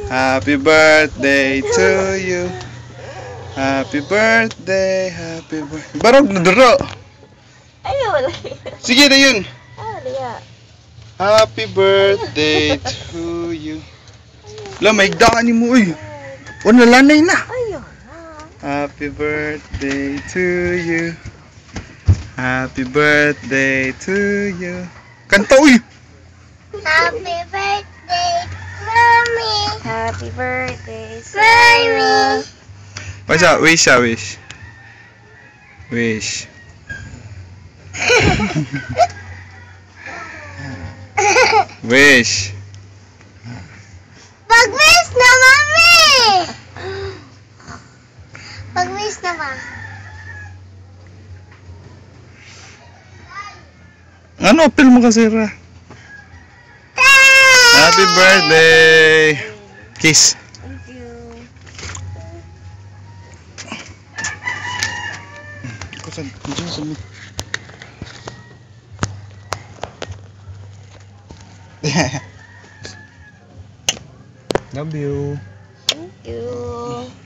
Happy birthday to you. Happy birthday, happy birthday. Barog na duro. Ayaw, wala. Sige na yun. Wala. Happy birthday to you. La, may daan ni mo. Uy. O, nalanay na. Ayaw. Happy birthday to you. Happy birthday to you. Kanta, uy. Happy birthday, Mommy. Happy birthday, Mommy. Basta, wish siya, wish. Wish. Wish. Pag-wish na, Mommy. Pag-wish na ba? Ano, apel mo kasi, Ra? Happy birthday! Kiss. Thank you. Kusan, kusan sa mo. Love you. Thank you.